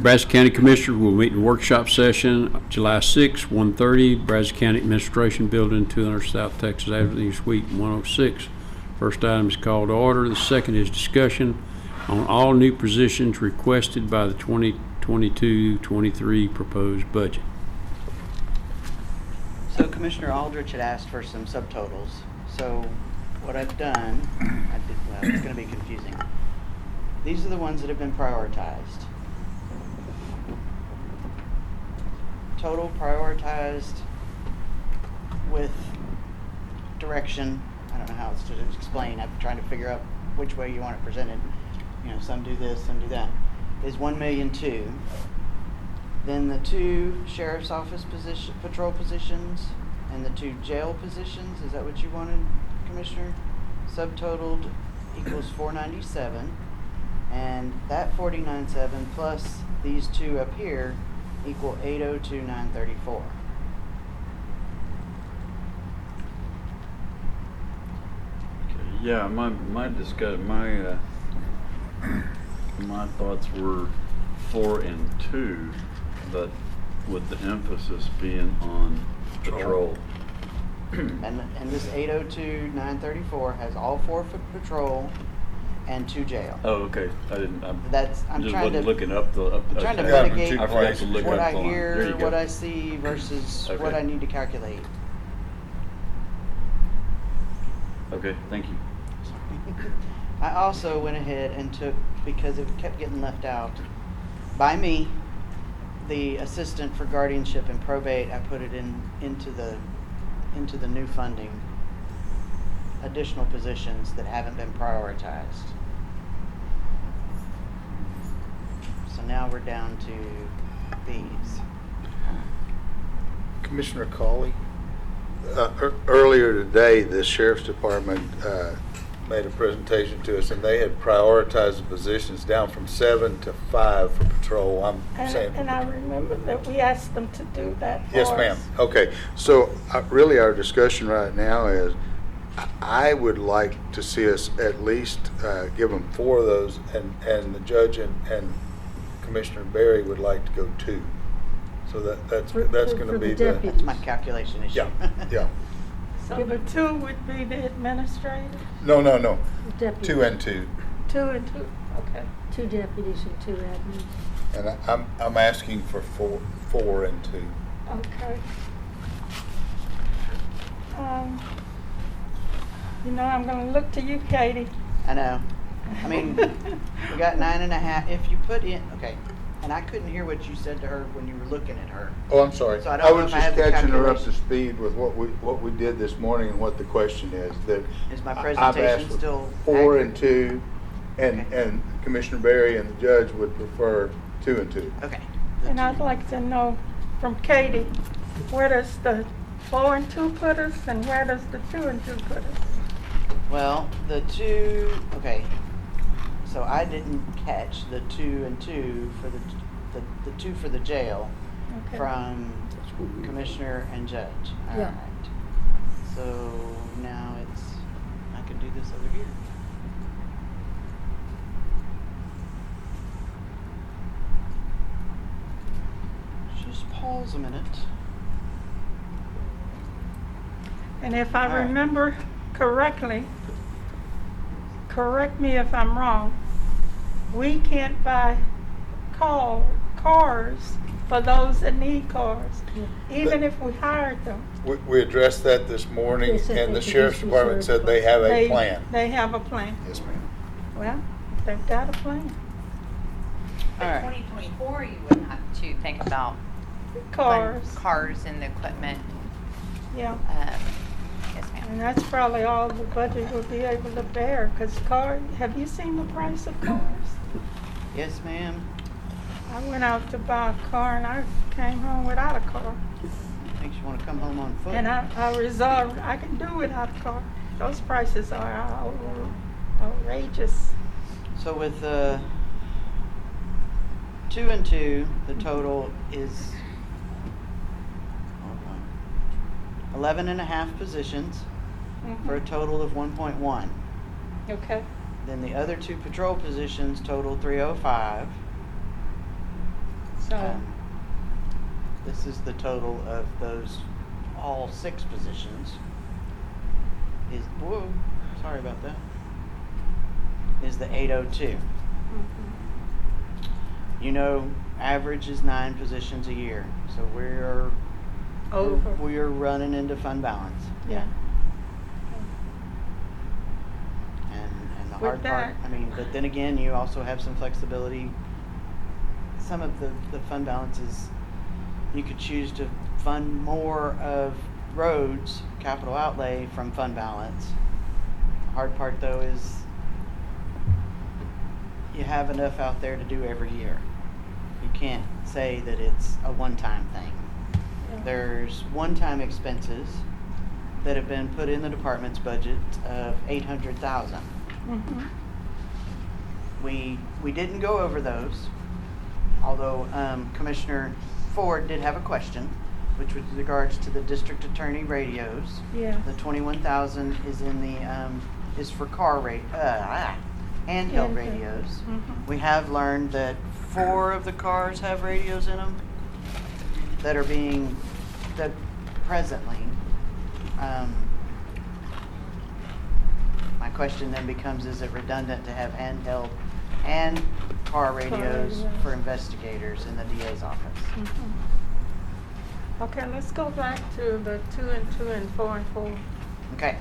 Brazos County Commissioners will meet in workshop session July 6, 1:30, Brazos County Administration Building, 200 South Texas Avenue, Suite 106. First item is called to order. The second is discussion on all new positions requested by the 2022-23 proposed budget. So Commissioner Aldrich had asked for some subtotals. So what I've done, well, it's going to be confusing. These are the ones that have been prioritized. Total prioritized with direction. I don't know how else to explain. I'm trying to figure out which way you want it presented. You know, some do this, some do that. Is 1,000,002. Then the 2 sheriff's office patrol positions and the 2 jail positions. Is that what you wanted, Commissioner? Subtotaled equals 497, and that 497 plus these 2 up here equal 802,934. Yeah, my discussion, my thoughts were 4 and 2, but with the emphasis being on patrol. And this 802,934 has all 4 for patrol and 2 jail. Oh, okay. I didn't. I'm just trying wasn't to looking up the. I'm trying to okay. mitigate I forgot to look what up I the line. There hear, you go. what I see versus Okay. what I need to calculate. Okay, thank you. I also went ahead and took, because it kept getting left out by me, the assistant for guardianship and probate. I put it into the new funding, additional positions that haven't been prioritized. So now we're down to these. Commissioner Cawley, earlier today, the Sheriff's Department made a presentation to us, and they had prioritized the positions down from 7 to 5 for patrol. I'm saying. And I remember that we asked them to do that for Yes, us. ma'am. Okay, so really our discussion right now is, I would like to see us at least give them 4 of those, and the judge and Commissioner Berry would like to go 2. So that's going to be the. That's my calculation issue. Yeah. So the 2 would be the administrator? No. Deputies. 2 and 2. 2 and 2, okay. 2 deputies and 2 admins. And I'm asking for 4 and 2. Okay. I'm going to look to you, Katie. I know. I mean, we got 9.5. If you put in, okay, and I couldn't hear what you said to her when you were looking at her. Oh, I'm sorry. So I don't know was if I just have the catching her up to calculation. speed with what we did this morning and what the question is. That Is my I've presentation asked for still 4 accurate? and 2, Okay. and Commissioner Berry and the judge would prefer 2 and 2. Okay. And I'd like to know from Katie, where does the 4 and 2 put us, and where does the 2 and 2 put us? Well, the 2, okay. So I didn't catch the 2 and 2 for the 2 for the jail Okay. from Commissioner and Judge. All Yeah. right. So now I can do this over here. Just pause a minute. And if I All right. remember correctly, correct me if I'm wrong, we can't buy cars for those that need cars, even if we hired them. We addressed that this morning, They said and they the could Sheriff's use Department reserve said they have a They- plan. They have a plan. Yes, ma'am. Well, if they've got a plan. All For right. 2024, you wouldn't have to think about Cars, cars and the equipment. yeah. Yes, ma'am. And that's probably all the budget will be able to bear, because have you seen the price of cars? Yes, ma'am. I went out to buy a car and I came home without a car. Makes you want to come home on foot. And I resolved I can do without a car. Those prices are outrageous. So with 2 and 2, the total is 11.5 positions for a total of 1.1. Okay. Then the other 2 patrol positions total 305. So, This is the total of those, all 6 positions. Whoa, sorry about that. Is the 802. You know, average is 9 positions a year, so over. we're running into fund balance. Yeah. And the With hard part, that- I mean, but then again, you also have some flexibility. Some of the fund balances, you could choose to fund more of roads, capital outlay from fund balance. The hard part though is you have enough out there to do every year. You can't say that it's a one-time thing. Yeah. There's one-time expenses that have been put in the department's budget of $800,000. Mhm. We didn't go over those, although Commissioner Ford did have a question, which was in regards to the district attorney radios. Yeah. The 21,000 is in the is for handheld Handheld. radios. Mhm. We have learned that 4 of the cars have radios in them that presently. My question then becomes: is it redundant to have handheld and car radios radios. for investigators in the DA's office? Mhm. Okay, let's go back to the 2 and 2 and 4 and 4. Okay.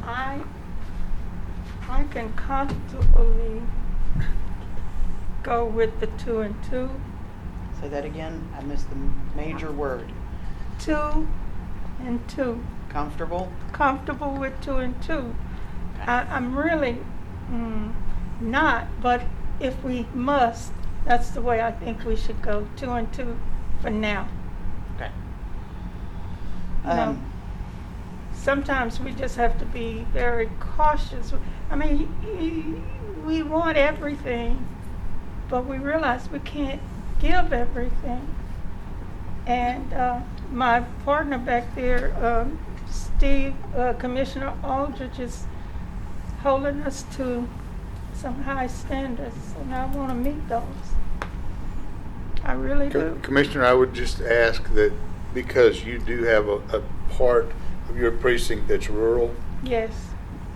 I can comfortably go with the 2 and 2. Say that again. I missed the major word. 2 and 2. Comfortable? Comfortable with 2 and 2. Okay. I'm really not, but if we must, that's the way I think we should go, 2 and 2 for now. Okay. You know, sometimes we just have to be very cautious. I mean, we want everything, but we realize we can't give everything. And my partner back there, Steve, Commissioner Aldridge, is holding us to some high standards, and I want to meet those. I really do. Commissioner, I would just ask that because you do have a part of your precinct that's rural, Yes,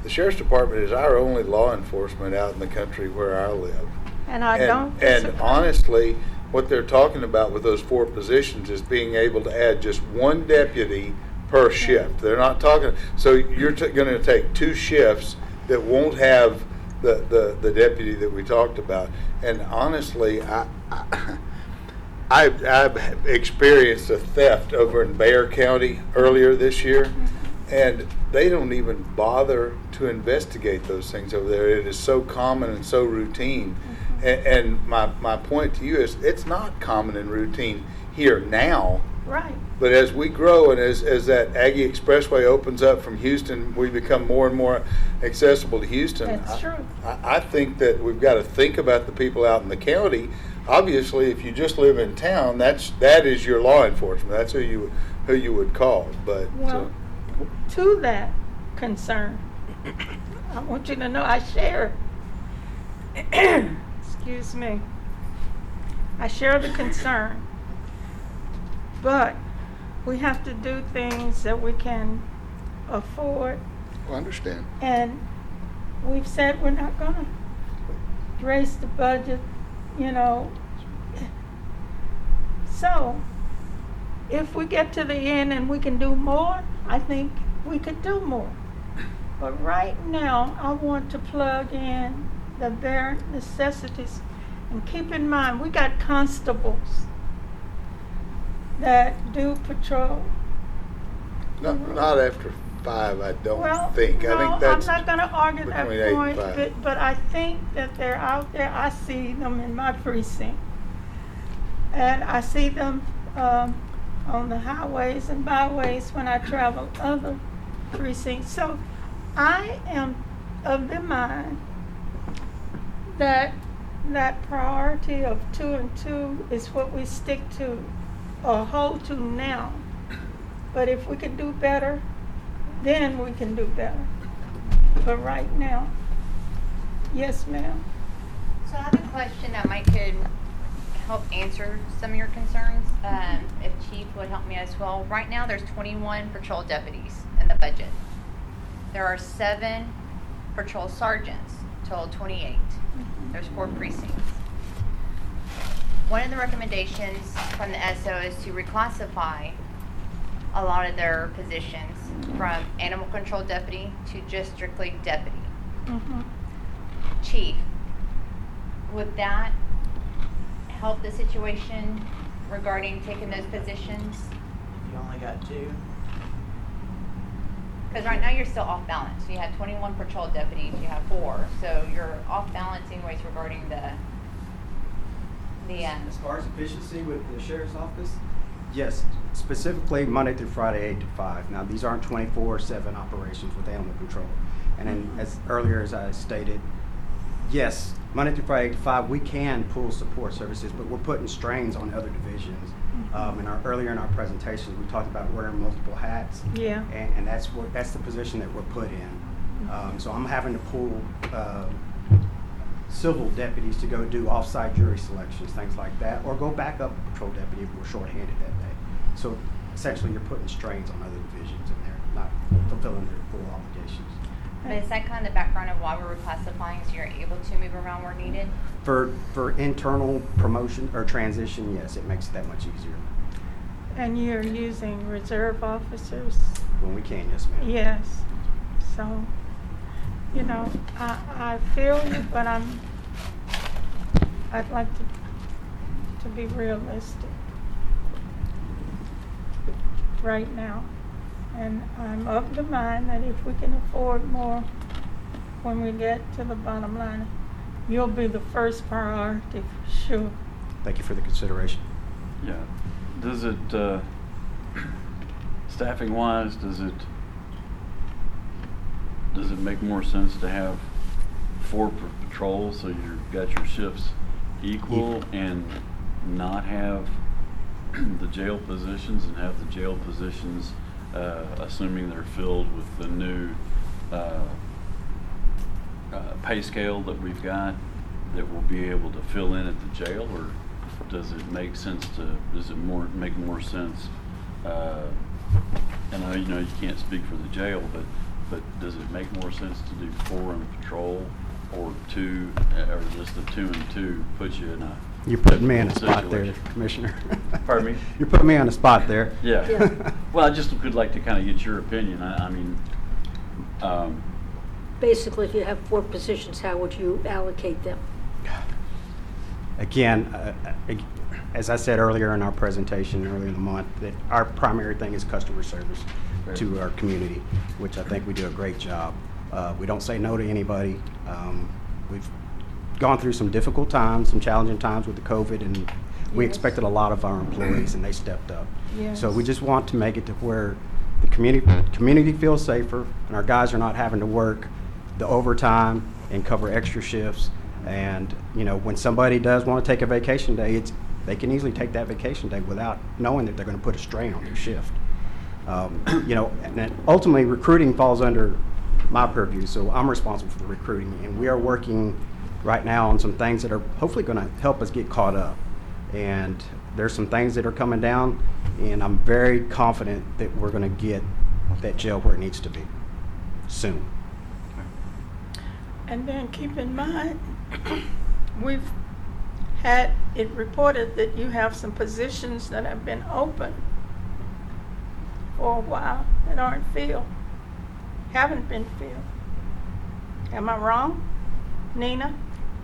the sheriff's department is our only law enforcement out in the country where I live. and I don't And disagree. honestly, what they're talking about with those 4 positions is being able to add just 1 deputy per shift. They're not talking, so you're going to take 2 shifts that won't have the deputy that we talked about. And honestly, I've experienced a theft over in Bexar County earlier this year, and they don't even bother to investigate those things over there. It is so common and so routine. And my point to you is, it's not common and routine here now, Right. but as we grow and as that Aggie Expressway opens up from Houston, we become more and more accessible to Houston. That's true. I think that we've got to think about the people out in the county. Obviously, if you just live in town, that is your law enforcement. That's who you would call. But Well, to that concern, I want you to know I share, excuse me, I share the concern, but we have to do things that we can afford, I understand. and we've said we're not gonna raise the budget, you know. So, if we get to the end and we can do more, I think we could do more. But right now, I want to plug in the bare necessities. And keep in mind, we got constables that do patrol. Not after 5, I don't Well, think. no, I think that's I'm not gonna argue that between 8 and point, 5. but I think that they're out there. I see them in my precinct. And I see them on the highways and byways when I travel other precincts. So I am of the mind that that priority of 2 and 2 is what we stick to or hold to now. But if we can do better, then we can do better. But right now, yes, ma'am. So I have a question that might could help answer some of your concerns, if Chief would help me as well. Right now, there's 21 patrol deputies in the budget. There are 7 patrol sergeants, total 28. There's 4 precincts. One of the recommendations from the SO is to reclassify a lot of their positions from animal control deputy to just strictly deputy. Mhm. Chief, would that help the situation regarding taking those positions? If you only got 2, Because right now you're still off balance. You have 21 patrol deputies, you have 4, so you're off balance anyways regarding the As far as efficiency with the sheriff's office, yes, specifically Monday through Friday, 8 to 5. Now, these aren't 24/7 operations with animal control. And then, as earlier as I stated, yes, Monday through Friday, 8 to 5, we can pull support services, but we're putting strains on other divisions. Earlier in our presentations, we talked about wearing multiple hats. Yeah. And that's the position that we're put in. So I'm having to pull civil deputies to go do off-site jury selections, things like that, or go back up patrol deputy if we're shorthanded that day. So essentially, you're putting strains on other divisions and they're not fulfilling their full obligations. But is that kind of the background of why we're reclassifying, so you're able to move around where needed? For internal promotion or transition, yes, it makes it that much easier And you're using reserve officers? when we can, yes, ma'am. Yes. So, you know, I feel you, but I'd like to be realistic right now. And I'm of the mind that if we can afford more when we get to the bottom line, you'll be the first priority for sure. Thank you for the consideration. Yeah. Does it, staffing wise, does it make more sense to have 4 patrols so you've got your shifts equal and not have the jail positions and have the jail positions, assuming they're filled with the new pay scale that we've got, that will be able to fill in at the jail? Or does it make sense make more sense, and I know you can't speak for the jail, but does it make more sense to do 4 in patrol, or 2, or just the 2 and 2 puts you in a You're putting me on a difficult spot there, situation? Commissioner. Pardon me? You're putting me on a spot there. Yeah. Yeah. Well, I just would like to kind of get your opinion. I mean, Basically, if you have 4 positions, how would you allocate them? Again, as I said earlier in our presentation earlier in the month, that our primary thing is customer service to our community, which I think we do a great job. We don't say no to anybody. We've gone through some difficult times, some challenging times with the COVID, and we Yes. expected a lot of our employees, and they stepped up. Yes. So we just want to make it to where the community feels safer, and our guys are not having to work the overtime and cover extra shifts. And, you know, when somebody does want to take a vacation day, they can easily take that vacation day without knowing that they're going to put a strain on their shift. You know, and then ultimately recruiting falls under my purview, so I'm responsible for the recruiting. And we are working right now on some things that are hopefully going to help us get caught up. And there's some things that are coming down, and I'm very confident that we're going to get that jail where it needs to be soon. And then keep in mind, we've had it reported that you have some positions that have been open for a while that aren't filled, haven't been filled. Am I wrong, Nina?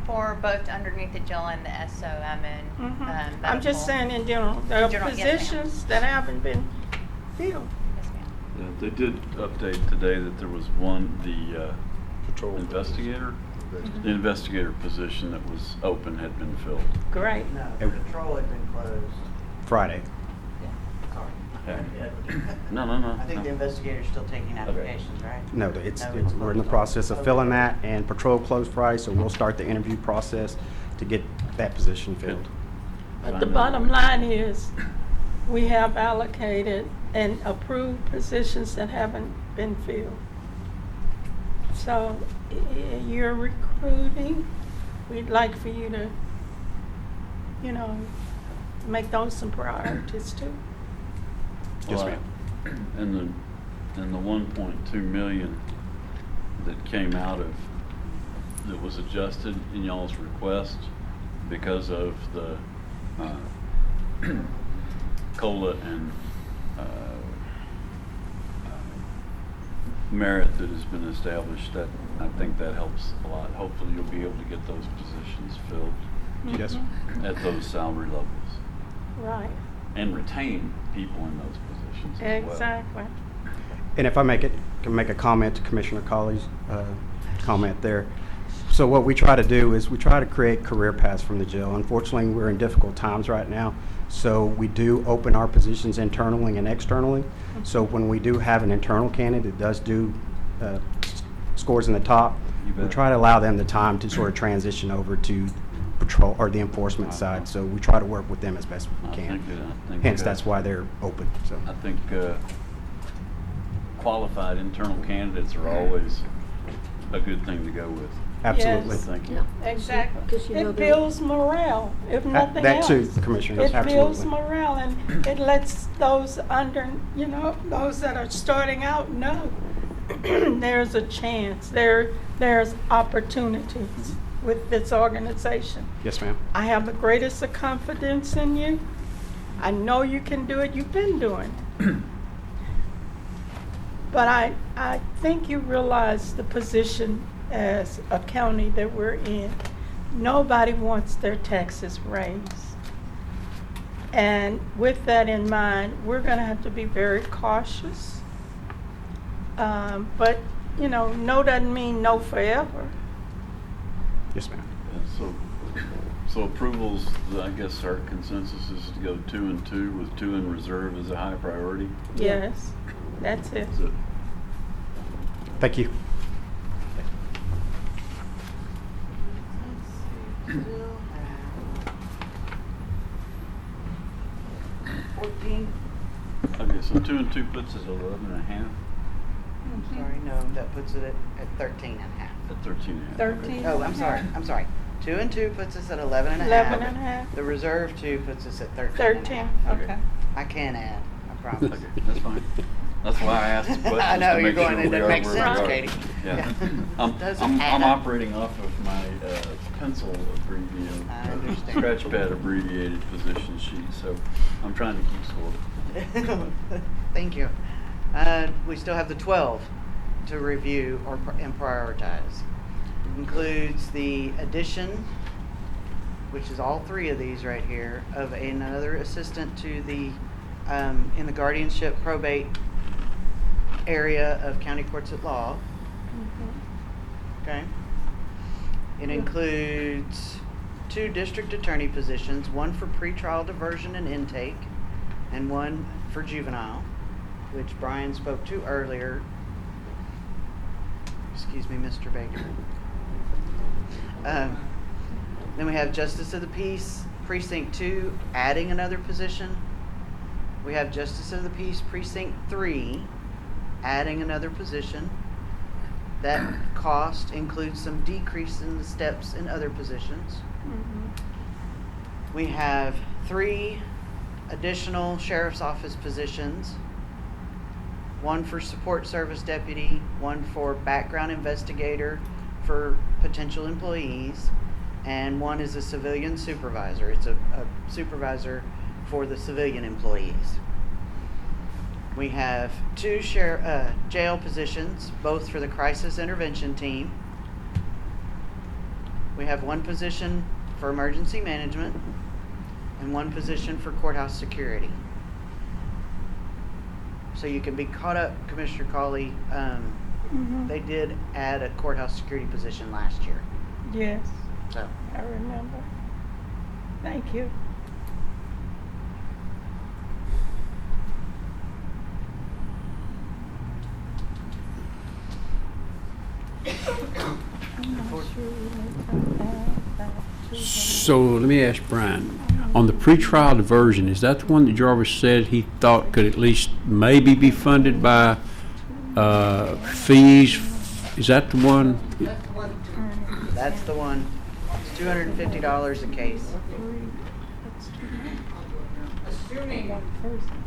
For both underneath the jail and the SO, I'm just medical. saying in general, there are In general, yes, ma'am. positions that haven't been filled. Yes, ma'am. yeah, they did update today that there was one, the Patrol investigator, Mm-hmm. the investigator position that was open had been filled. Great. No, Hey. patrol had been closed. Friday. Sorry. Yeah. No. I think the investigator's still taking applications, right? No, No, it's we're in the closed. process of Okay. filling that, and patrol closed Friday, so we'll start the interview process to get that position filled. But the bottom line is, we have allocated and approved positions that haven't been filled. So you're recruiting, we'd like for you to you know, make those some priorities too. Yes, Well, ma'am. And the 1.2 million that came out of, that was adjusted in y'all's request because of the COLA and merit that has been established, that, I think that helps a lot. Hopefully you'll be able to get those positions filled Yes, sir. at those salary levels Right, and retain people in those positions as well. exactly. And if I can make a comment to Commissioner Colley's comment there. So what we try to do is we try to create career paths from the jail. Unfortunately, we're in difficult times right now, so we do open our positions internally and externally. So when we do have an internal candidate that does do scores in the top, You we bet. try to allow them the time to sort of transition over to patrol or the enforcement side. So we try to work with them as best we I can. think Hence, that- that's why they're open. So I think qualified internal candidates are always a good thing to go with. absolutely. Yes. Thank you. Yeah. Exactly. 'Cause you know It they're- builds morale, if nothing that else. too, Commissioner, It builds absolutely. morale, and it lets those under, you know, those that are starting out know there's a chance, there's opportunities with this organization. Yes, ma'am. I have the greatest of confidence in you. I know you can do it. You've been doing it. But I think you realize the position as a county that we're in. Nobody wants their taxes raised. And with that in mind, we're going to have to be very cautious. But, you know, no doesn't mean no forever. Yes, ma'am. Yeah, so approvals, I guess our consensus is to go 2 and 2 with 2 in reserve as a high priority. Yes, that's it. Is it? Thank you. Still have 14, Okay, so 2 and 2 puts us at 11 and a half, I'm sorry, no, that puts it at 13 and a half. at 13 and a half. 13. Oh, I'm sorry. 2 and 2 puts us at 11 and a half. 11 and a half. The reserve 2 puts us at 13 and a 13, half. okay. I can add, I promise. Okay, that's fine. That's why I asked the questions. I know, to you're make going, sure it we doesn't are make where we sense, are. Katie. Yeah. Doesn't I'm add up. operating off of my pencil abbreviated, I understand. scratch pad abbreviated position sheet, so I'm trying to keep score. Thank you. We still have the 12 to review and prioritize. Includes the addition, which is all 3 of these right here, of another assistant to the, in the guardianship probate area of county courts at law. Okay. It includes 2 district attorney positions, 1 for pretrial diversion and intake, and 1 for juvenile, which Brian spoke to earlier. Excuse me, Mr. Baker. Then we have Justice of the Peace, Precinct 2, adding another position. We have Justice of the Peace, Precinct 3, adding another position. That cost includes some decrease in the steps in other positions. We have 3 additional sheriff's office positions. 1 for support service deputy, 1 for background investigator for potential employees, and 1 is a civilian supervisor. It's a supervisor for the civilian employees. We have 2 jail positions, both for the crisis intervention team. We have 1 position for emergency management and 1 position for courthouse security. So you can be caught up, Commissioner Cawley. They did add a courthouse security position last year. Yes, So, I remember. Thank you. I'm not sure we need to add that. So let me ask Brian, on the pretrial diversion, is that the one that Jarvis said he thought could at least maybe be funded by fees? Is that the one? that's the one. It's $250 a case. Assuming, one person.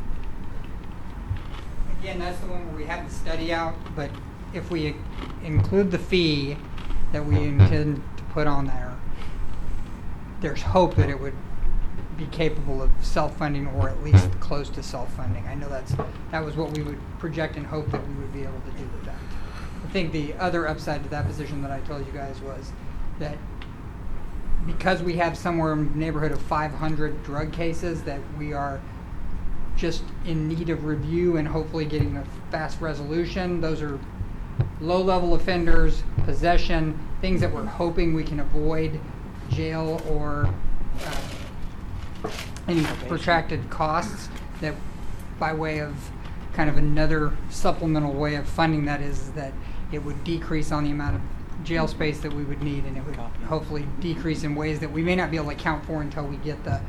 again, that's the one where we have the study out, but if we include the fee that we intend to put on there, there's hope that it would be capable of self-funding or at least close to self-funding. I know that was what we would project and hope that we would be able to do with that. I think the other upside to that position that I told you guys was that because we have somewhere in the neighborhood of 500 drug cases that we are just in need of review and hopefully getting a fast resolution. Those are low-level offenders, possession, things that we're hoping we can avoid jail or any protracted costs that by way of kind of another supplemental way of funding that is that it would decrease on the amount of jail space that we would need, and it would hopefully decrease in ways that we may not be able to account for until we get the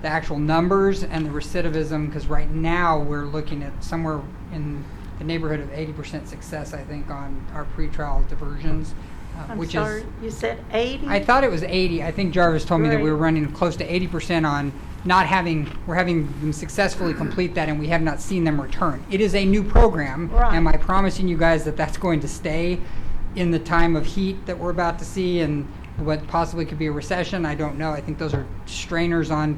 actual numbers and the recidivism, because right now we're looking at somewhere in the neighborhood of 80% success, I think, on our pretrial diversions. I'm which sorry, is, you said 80? I thought it was 80. I think Jarvis told me that we were Right. running close to 80% on not having, we're having them successfully complete that, and we have not seen them return. It is a new program. Right. Am I promising you guys that that's going to stay in the time of heat that we're about to see and what possibly could be a recession? I don't know. I think those are strainers on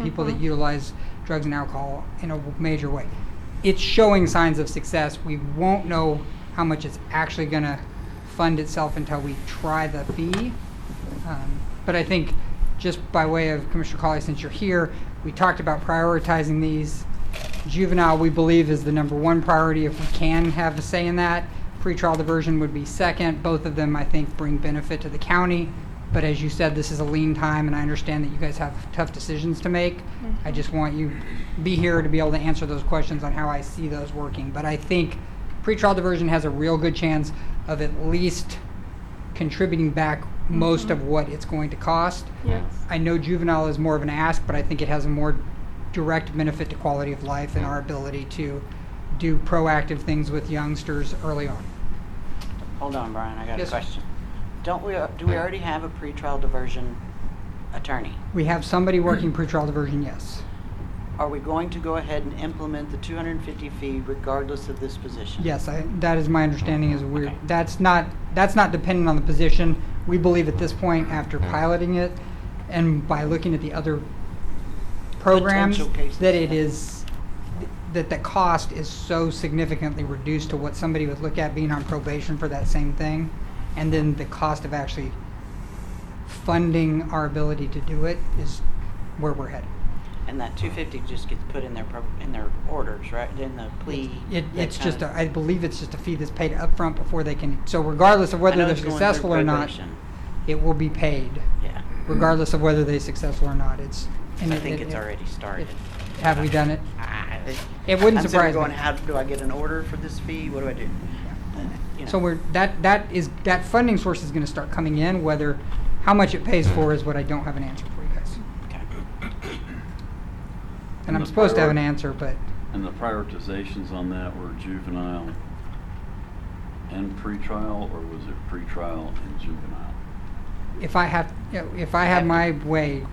people that utilize drugs and alcohol in a major way. It's showing signs of success. We won't know how much it's actually going to fund itself until we try the fee. But I think just by way of Commissioner Cawley, since you're here, we talked about prioritizing these. Juvenile, we believe, is the number one priority if we can have a say in that. Pretrial diversion would be second. Both of them, I think, bring benefit to the county. But as you said, this is a lean time, and I understand that you guys have tough decisions to make. I just want you to be here to be able to answer those questions on how I see those working. But I think pretrial diversion has a real good chance of at least contributing back most of what it's going to cost. Yes. I know juvenile is more of an ask, but I think it has a more direct benefit to quality of life and our ability to do proactive things with youngsters early on. Hold on, Brian, I got a Yes, sir. question. Do we already have a pretrial diversion attorney? We have somebody working pretrial diversion, yes. Are we going to go ahead and implement the 250 fee regardless of this position? Yes, that is my understanding. Is we're Okay. that's not dependent on the position. We believe at this point, after piloting it and by looking at the other programs, Potential cases, that it yeah. is that the cost is so significantly reduced to what somebody would look at being on probation for that same thing, and then the cost of actually funding our ability to do it is where we're headed. And that 250 just gets put in their orders, right? In the plea. It's just I believe it's just a fee that's paid up front before they can. So regardless of whether they're successful or not, it will be paid. Yeah. Regardless of whether they're successful or not. I think it's already started. Have we done it? It I'm wouldn't sitting surprise going, me. how do I get an order for this fee? What do I do? You know. So that funding source is going to start coming in. Whether how much it pays for is what I don't have an answer for you guys. Okay. And I'm the supposed to have an priori- answer, but And the prioritizations on that were juvenile and pretrial, or was it pretrial and juvenile? if I have my way,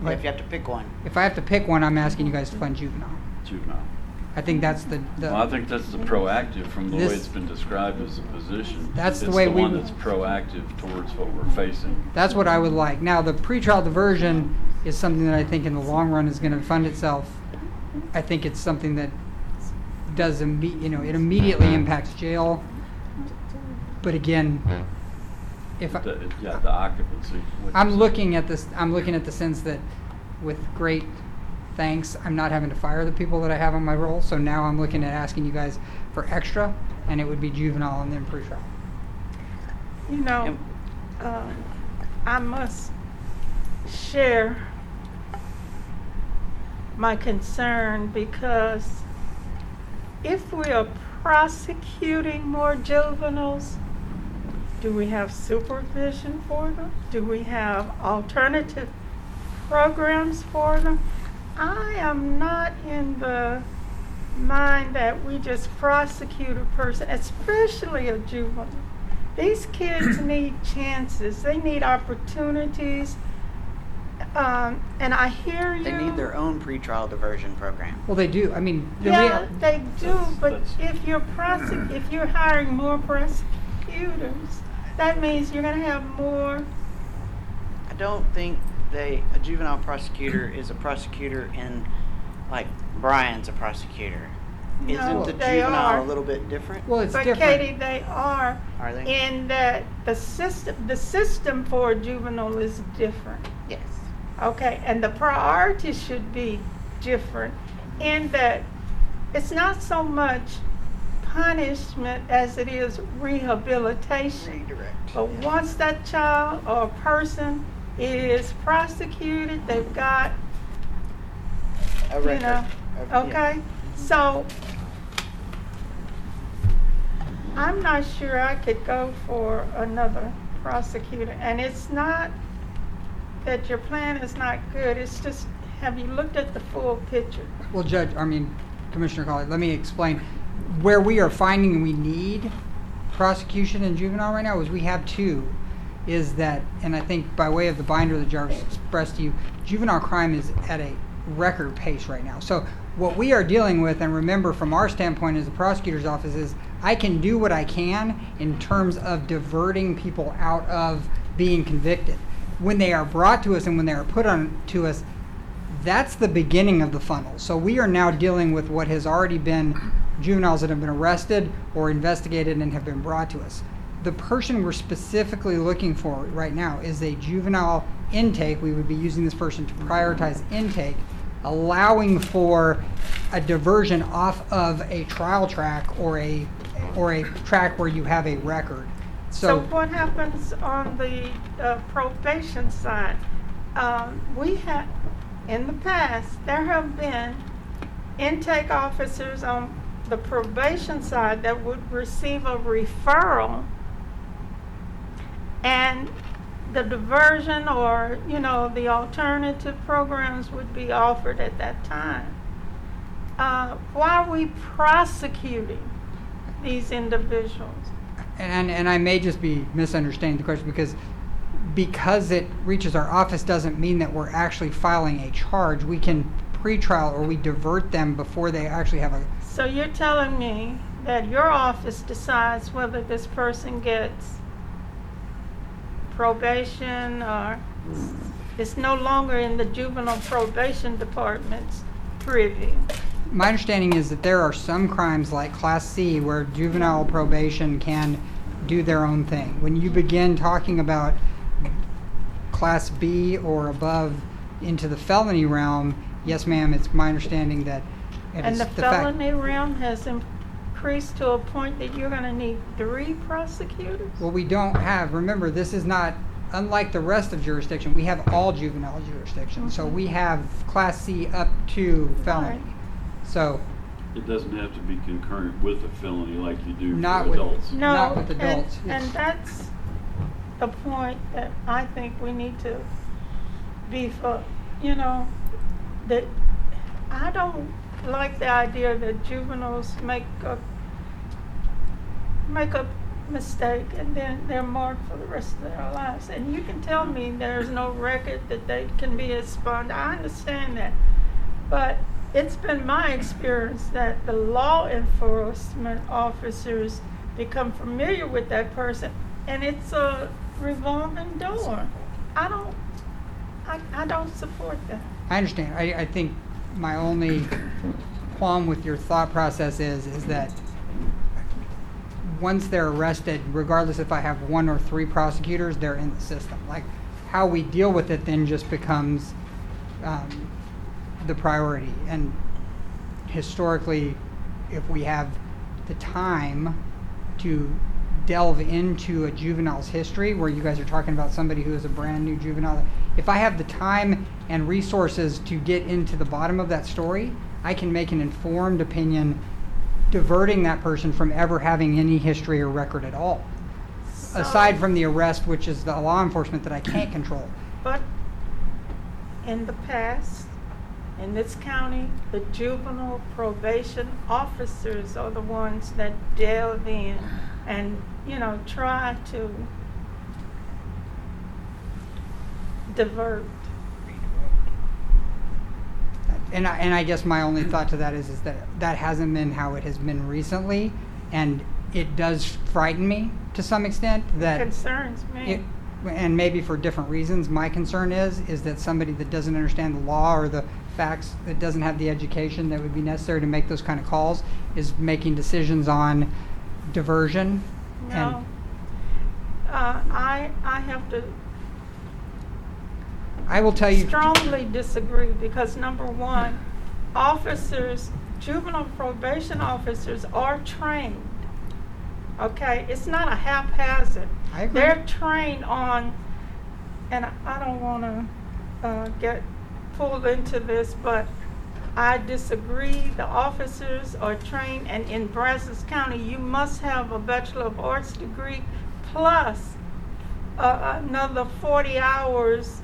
Well, if you have to pick one. if I have to pick one, I'm asking you guys to fund juvenile. Juvenile. I think that's the Well, I think that's the proactive from the way This- it's been described as a position. That's the It's way the we one would- that's proactive towards what we're facing. That's what I would like. Now, the pretrial diversion is something that I think in the long run is going to fund itself. I think it's something that does, it immediately impacts jail. But again, if I, The occupancy. what I'm you said. looking at this, I'm looking at the sense that with great thanks, I'm not having to fire the people that I have on my roll. So now I'm looking at asking you guys for extra, and it would be juvenile and then pretrial. You know, I must share my concern because if we are prosecuting more juveniles, do we have supervision for them? Do we have alternative programs for them? I am not in the mind that we just prosecute a person, especially a juvenile. These kids need chances. They need opportunities. And I hear you. They need their own pretrial diversion program. Well, they do. I mean, Yeah, they do, but That's- if you're hiring more prosecutors, that means you're gonna have more. I don't think a juvenile prosecutor is a prosecutor in, like, Brian's a prosecutor. No, Isn't the they juvenile are. a little bit different? well, it's But different. Katie, they are. Are they? In that the system for a juvenile is different. Yes. Okay, and the priority should be different in that it's not so much punishment as it is rehabilitation. Redirect. But once that child or person is prosecuted, they've got, A you record. know, Yeah. okay? So I'm not sure I could go for another prosecutor. And it's not that your plan is not good, it's just, have you looked at the full picture? Well, Commissioner Colley, let me explain. Where we are finding we need prosecution in juvenile right now is we have two. Is that, and I think by way of the binder that Jarvis expressed to you, juvenile crime is at a record pace right now. So what we are dealing with, and remember from our standpoint as the prosecutor's office, is I can do what I can in terms of diverting people out of being convicted. When they are brought to us and when they are put on to us, that's the beginning of the funnel. So we are now dealing with what has already been juveniles that have been arrested or investigated and have been brought to us. The person we're specifically looking for right now is a juvenile intake. We would be using this person to prioritize intake, allowing for a diversion off of a trial track or a track where you have a record. So what happens on the probation side? We have, in the past, there have been intake officers on the probation side that would receive a referral, and the diversion or, you know, the alternative programs would be offered at that time. Why are we prosecuting these individuals? And I may just be misunderstanding the question because it reaches our office doesn't mean that we're actually filing a charge. We can pre-trial or we divert them before they actually have a. So you're telling me that your office decides whether this person gets probation or it's no longer in the juvenile probation department's privy? My understanding is that there are some crimes like Class C where juvenile probation can do their own thing. When you begin talking about Class B or above into the felony realm, yes ma'am, it's my understanding that it And is the fact. felony realm has increased to a point that you're gonna need 3 prosecutors? Well, we don't have, remember, this is not, unlike the rest of jurisdiction, we have all juvenile jurisdictions. So we have Class C up to felony. Right. So, It doesn't have to be concurrent with a felony like you do Not for with- adults. No, Not with adults. and that's the point that I think we need to beef up. You know, that I don't like the idea that juveniles make a mistake and then they're marked for the rest of their lives. And you can tell me there's no record that they can be expunged. I understand that. But it's been my experience that the law enforcement officers become familiar with that person and it's a revolving door. I don't support that. I understand. I think my only qualm with your thought process is that once they're arrested, regardless if I have 1 or 3 prosecutors, they're in the system. Like, how we deal with it then just becomes the priority. And historically, if we have the time to delve into a juvenile's history, where you guys are talking about somebody who is a brand new juvenile, if I have the time and resources to get into the bottom of that story, I can make an informed opinion diverting that person from ever having any history or record at all. Aside from the arrest, which is the law enforcement that I can't control. But in the past, in this county, the juvenile probation officers are the ones that delve in and, you know, try to divert. and I guess my only thought to that is that that hasn't been how it has been recently, and it does frighten me to some extent that Concerns me. it, and maybe for different reasons. My concern is that somebody that doesn't understand the law or the facts, that doesn't have the education that would be necessary to make those kind of calls, is making decisions on diversion. No. I have to I will tell you. strongly disagree because number one, officers, juvenile probation officers are trained. Okay, it's not a haphazard. I agree. They're trained on, and I don't want to get pulled into this, but I disagree. The officers are trained, and in Brazos County, you must have a Bachelor of Arts degree plus another 40 hours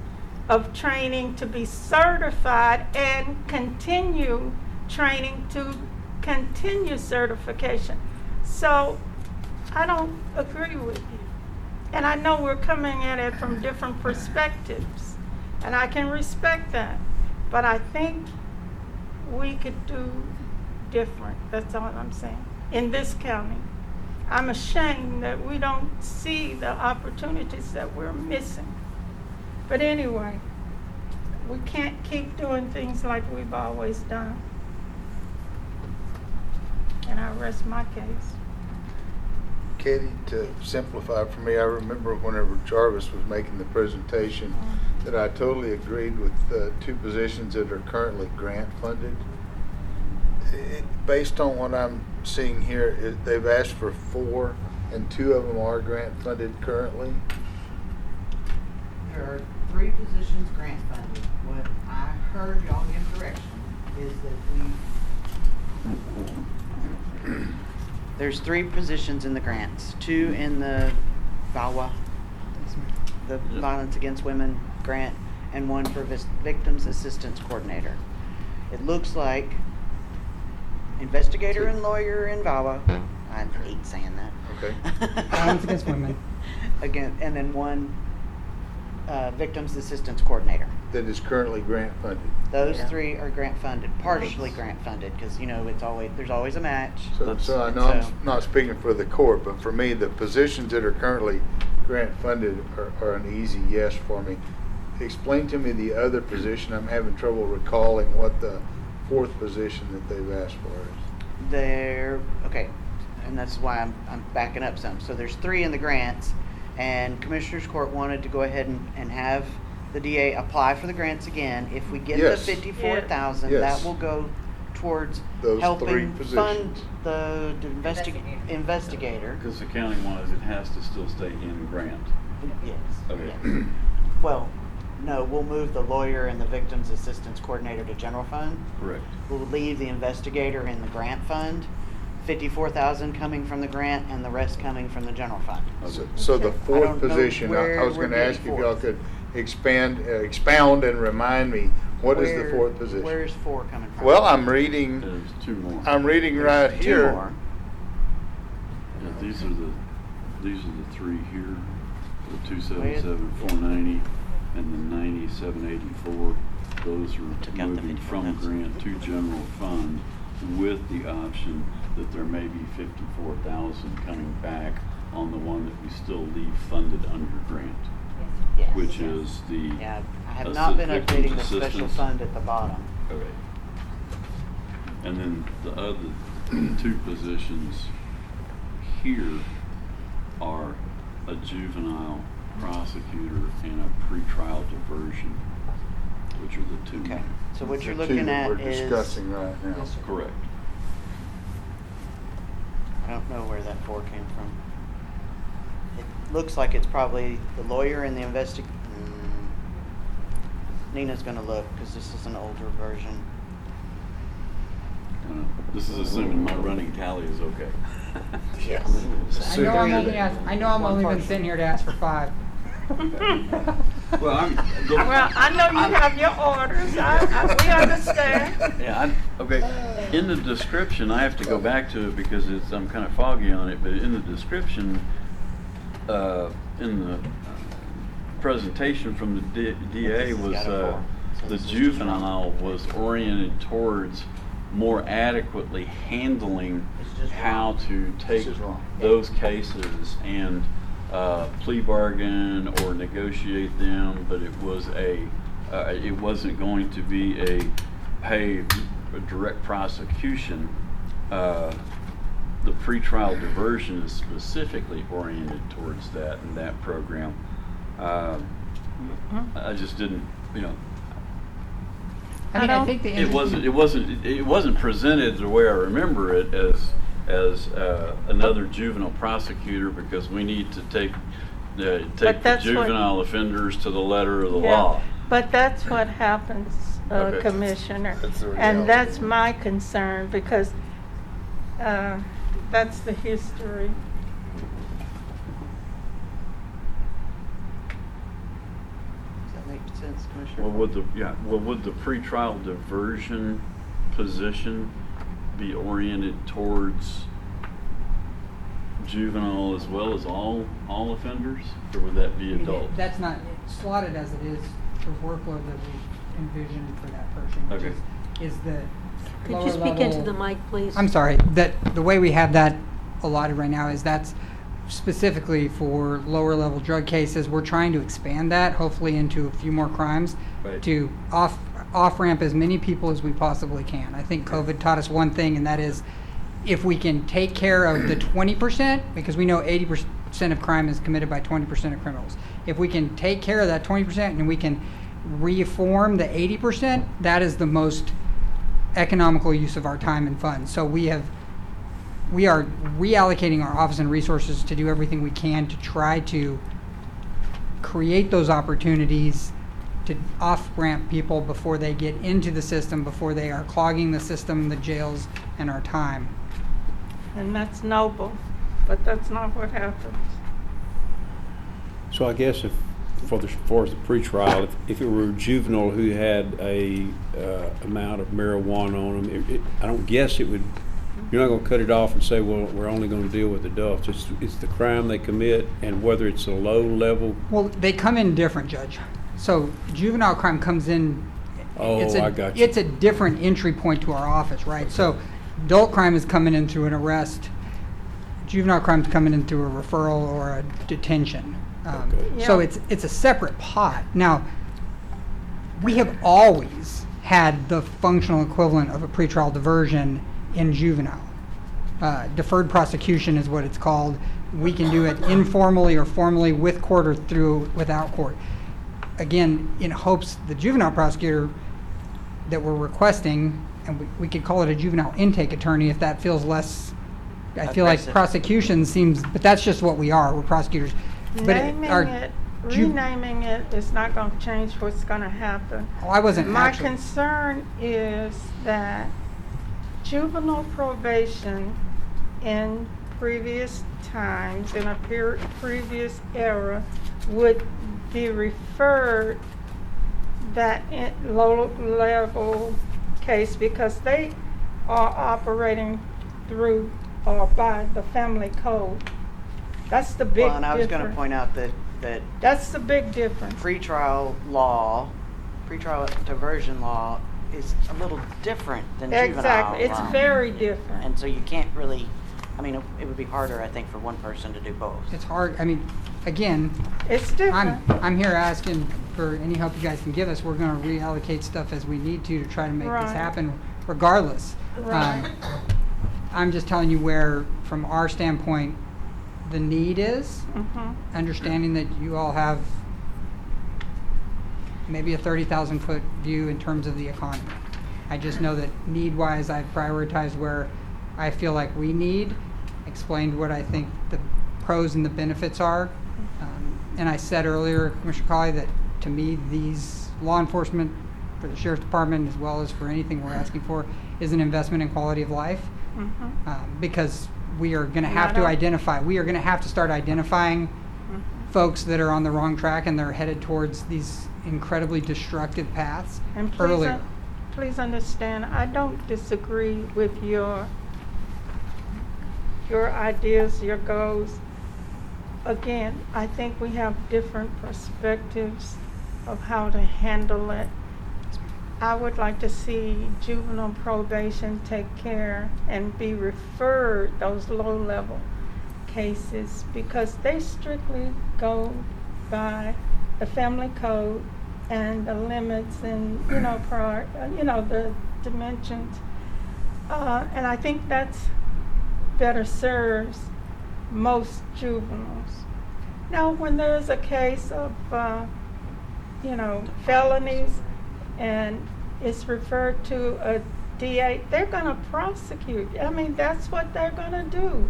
of training to be certified and continue training to continue certification. So I don't agree with you. And I know we're coming at it from different perspectives, and I can respect that. But I think we could do different. That's all I'm saying. In this county, I'm ashamed that we don't see the opportunities that we're missing. But anyway, we can't keep doing things like we've always done. And I rest my case. Katie, to simplify for me, I remember whenever Jarvis was making the presentation that I totally agreed with the two positions that are currently grant funded. Based on what I'm seeing here, they've asked for 4 and 2 of them are grant funded currently. There are 3 positions grant funded. What I heard y'all give direction is that there's 3 positions in the grants, 2 in the VAWA, the Violence Against Women grant, and 1 for Victims Assistance Coordinator. It looks like investigator and lawyer in VAWA. I hate saying that. Okay. Violence Against Women. Again, and then 1 Victims Assistance Coordinator. That is currently grant funded. Those 3 are grant funded, partially grant funded, because there's always a match. So I know I'm not speaking for the court, but for me, the positions that are currently grant funded are an easy yes for me. Explain to me the other position. I'm having trouble recalling what the 4th position that they've asked for is. Okay, and that's why I'm backing up some. So there's 3 in the grants, and Commissioners Court wanted to go ahead and have the DA apply for the grants again. If we get Yes. the 54,000, Yes. that will go towards Those 3 helping fund positions. the investigator. Because accounting-wise, it has to still stay in grant. Yes. Okay. Yes. Well, no, we'll move the lawyer and the Victims Assistance Coordinator to general fund. Correct. We'll leave the investigator in the grant fund, 54,000 coming from the grant and the rest coming from the general fund. So the I 4th don't know position, I where was we're going to ask if getting y'all 4th. could expound and remind me, what is the 4th position? Where's 4 coming from? Well, I'm reading There's 2 more. right There's 2 here. more. Yeah, these are the 3 here, the 277, 490, and the 9784. Those Took are out the moving from 54,000. grant to general fund with the option that there may be 54,000 coming back on the one that we still leave funded under grant, Yes. which is the Yeah, I have not been Victims updating the special Assistance. fund at the bottom. Okay. And then the other 2 positions here are a juvenile prosecutor and a pretrial diversion, which are the 2. Okay, so what you're The 2 looking that at we're is, discussing right now. Correct. I don't know where that 4 came from. It looks like it's probably the lawyer and the Nina's gonna look, because this is an older version. This is assuming my running tally is okay. Yes. I know I'm only been sitting here to ask for 5. Well, Well, I know you have your orders. We understand. Yeah, okay. In the description, I have to go back to it because I'm kind of foggy on it, but in the description, in the presentation from the DA This has was got a 4. the juvenile was oriented towards more adequately handling It's just how wrong. to take is wrong. those cases and plea bargain or negotiate them, but it wasn't going to be a direct prosecution. The pretrial diversion is specifically oriented towards that in that program. I just didn't, I mean, I think the it wasn't presented the way I remember it as another juvenile prosecutor, because we need to take the that's what- juvenile offenders to the letter of the Yeah, law. but that's what happens, Okay. Commissioner. That's the And reality. that's my concern, because that's the history. Does that make sense, Commissioner? Would the pretrial diversion position be oriented towards juvenile as well as all offenders, or would that be I mean, adult? that's not it's slotted as it is for workload that we envisioned for that person, which Okay. is the Could lower you speak into level- the mic, please? I'm sorry, that the way we have that allotted right now is that's specifically for lower level drug cases. We're trying to expand that, hopefully into a few more crimes, Right. to off ramp as many people as we possibly can. I think COVID taught us one thing, and that is if we can take care of the 20%, because we know 80% of crime is committed by 20% of criminals. If we can take care of that 20% and we can reform the 80%, that is the most economical use of our time and funds. So we are reallocating our office and resources to do everything we can to try to create those opportunities to off-ramp people before they get into the system, before they are clogging the system, the jails, and our time. And that's noble, but that's not what happens. So I guess as far as the pretrial, if it were a juvenile who had a amount of marijuana on them, I don't guess it would. You're not going to cut it off and say, well, we're only going to deal with adults. It's the crime they commit, and whether it's a low level. Well, they come in different, Judge. So juvenile crime comes in. Oh, I got you. It's a different entry point to our office, right? So adult crime is coming in through an arrest. Juvenile crime is coming in through a referral or a detention. Okay. So Yeah. it's a separate pot. Now, we have always had the functional equivalent of a pretrial diversion in juvenile. Deferred prosecution is what it's called. We can do it informally or formally, with court or without court. Again, in hopes the juvenile prosecutor that we're requesting, and we could call it a juvenile intake attorney if that feels less, I feel like Aggressive. prosecution seems, but that's just what we are, we're prosecutors. But Renaming it is not going to change what's going to happen. Oh, I wasn't My actually. concern is that juvenile probation in previous times, in a previous era, would be referred that low-level case because they are operating through or by the family code. That's the big difference. Well, and I was going to point out that That's the big difference. pretrial diversion law is a little different than juvenile Exactly, it's law. very different. And so you can't really, it would be harder, I think, for one person to do both. It's hard, I mean, again, It's different. I'm here asking for any help you guys can give us. We're gonna reallocate stuff as we need to try to make this Right. happen regardless. Right. I'm just telling you where, from our standpoint, the need is, Mhm. understanding that you all have maybe a 30,000 foot view in terms of the economy. I just know that need-wise, I've prioritized where I feel like we need, explained what I think the pros and the benefits are. And I said earlier, Commissioner Colley, that to me, these law enforcement, for the Sheriff's Department, as well as for anything we're asking for, is an investment in quality of life. Mhm. Because we are going to And have I to don't- identify, we are going to have to start identifying folks that are on the wrong track and they're headed towards these incredibly destructive paths And please, earlier. please understand, I don't disagree with your ideas, your goals. Again, I think we have different perspectives of how to handle it. I would like to see juvenile probation take care and be referred those low-level cases, because they strictly go by the family code and the limits and, the dimensions. And I think that's better serves most juveniles. Now, when there's a case of, felonies and it's referred to a DA, they're gonna prosecute. I mean, that's what they're gonna do.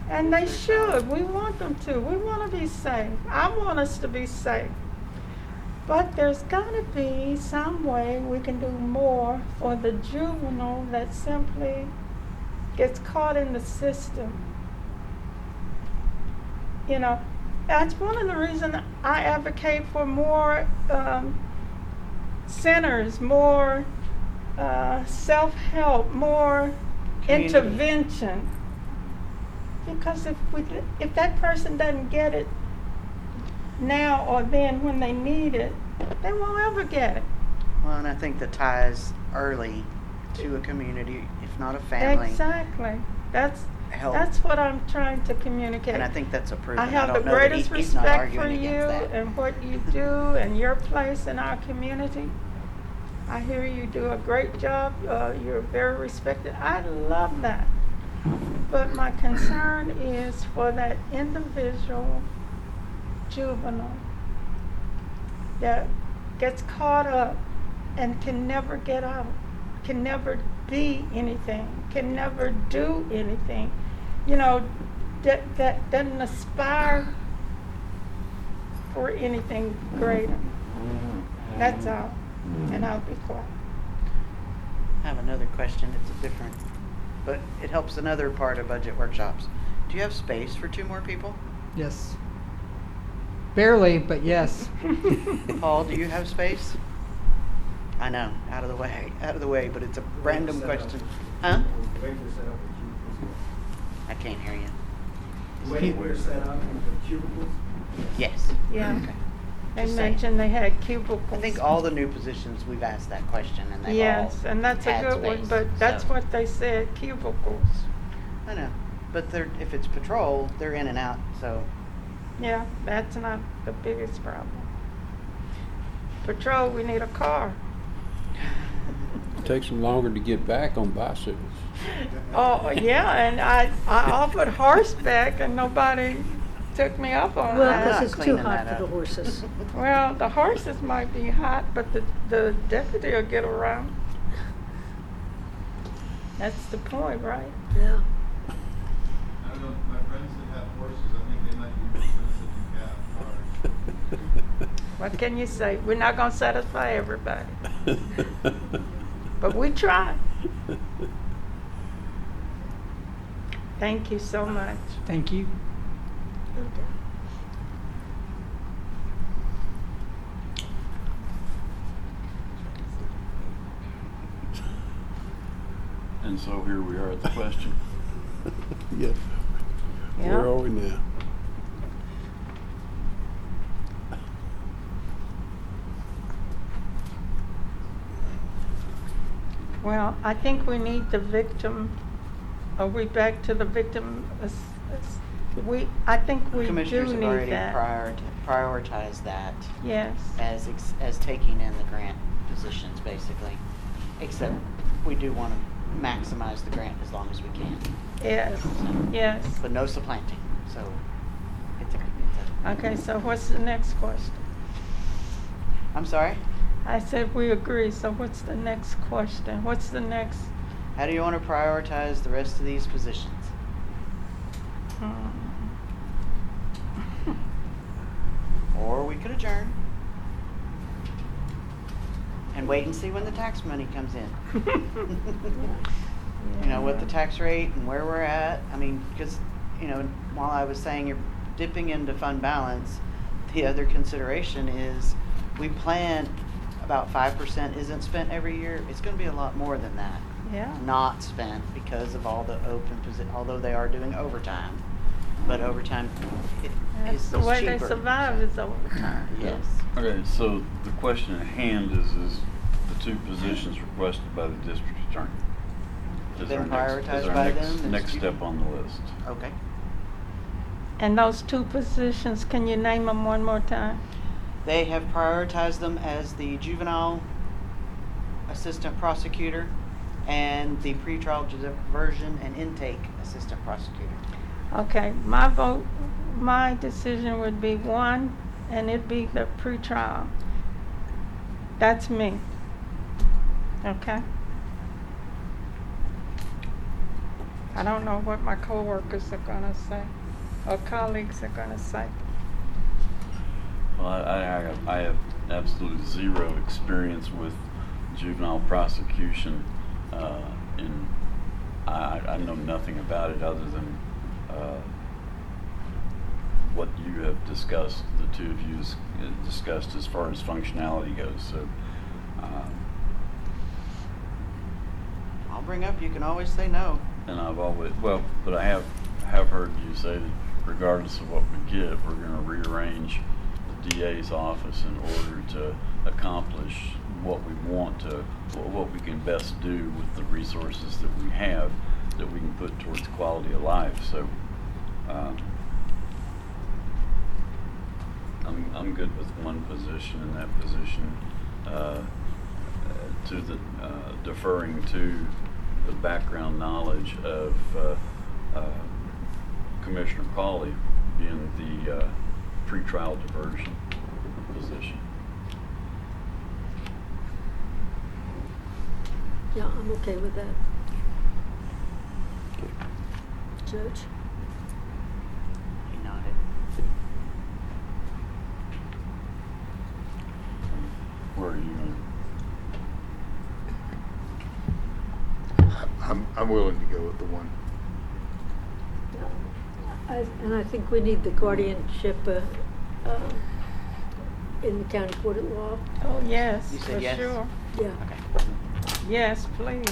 And they should. We want them to. We want to be safe. I want us to be safe. But there's got to be some way we can do more for the juvenile that simply gets caught in the system. That's one of the reasons I advocate for more centers, more self-help, more Community. intervention. Because if that person doesn't get it now or then when they need it, they won't ever get it. Well, and I think the ties early to a community, if not a family, Exactly. help. That's what I'm trying to communicate. And I think that's a proven. I have the don't know that greatest he's not respect for arguing you against that. and what you do and your place in our community. I hear you do a great job. You're very respected. I love that. But my concern is for that individual juvenile that gets caught up and can never get out, can never be anything, can never do anything, that doesn't aspire for anything greater. That's all. And I'll be quiet. I have another question. It's a different, but it helps another part of budget workshops. Do you have space for 2 more people? Yes. Barely, but yes. Paul, do you have space? I know, out of the way, but it's a random question. Huh? I can't hear you. Yes. Yeah. Okay. They Just saying. mentioned they had cubicles. I think all the new positions, we've asked that question, and they've Yes, all and that's a had good one, space, but that's so- what they said, cubicles. I know, but if it's patrol, they're in and out, so. Yeah, that's not the biggest problem. Patrol, we need a car. It takes them longer to get back on bicycles. Oh, yeah, and I offered horseback and nobody took me up on Well, that. because it's too cleaning hot that for the up. horses. Well, the horses might be hot, but the deputy will get around. That's the point, right? Yeah. I don't know, my friends that have horses, I think they might be more expensive than cars. What can you say? We're not gonna satisfy everybody, but we try. Thank you so much. Thank you. And so here we are at the question. Yeah. Yeah. Where are we now? Well, I think we need the victim. Are we back to the victim? I think we do Commissioners have need already that. prioritized that Yes. as taking in the grant positions, basically. Except we do want to maximize the grant as long as we can, Yes. Yes. but no supplanting, so it's a. Okay, so what's the next question? I'm sorry? I said we agree, so what's the next question? What's the next? How do you want to prioritize the rest of these positions? Or we could adjourn and wait and see when the tax money comes in. You know, what the tax rate and where we're at. I mean, because, while I was saying you're dipping into fund balance, the other consideration is we plan about 5% isn't spent every year. It's going to be a lot more than that. Yeah. Not spent because of all the open positions, although they are doing overtime. But overtime That's is the way they cheaper. survive is overtime. Yes. Okay, so the question at hand is the two positions requested by the district attorney. Is Been our next- prioritized is our by next- them as Next chief? step on the list. Okay. And those two positions, can you name them one more time? They have prioritized them as the juvenile assistant prosecutor and the pretrial diversion and intake assistant prosecutor. Okay, my decision would be one, and it'd be the pretrial. That's me. Okay? I don't know what my coworkers are gonna say, or colleagues are gonna say. Well, I have absolutely zero experience with juvenile prosecution, and I know nothing about it other than what you have discussed, the two of you discussed as far as functionality goes. So, I'll bring up, you can always say no. and I've always, but I have heard you say that regardless of what we get, we're going to rearrange the DA's office in order to accomplish what we want to, what we can best do with the resources that we have that we can put towards quality of life. So, I'm good with one position, and that position to the deferring to the background knowledge of Commissioner Pauley being the pretrial diversion position. Yeah, I'm okay with that. Judge? He nodded. Where are you going? I'm willing to go with the one. And I think we need the guardianship in the county court of law. Oh, yes, You said for yes? sure. Yeah. Okay. Yes, please.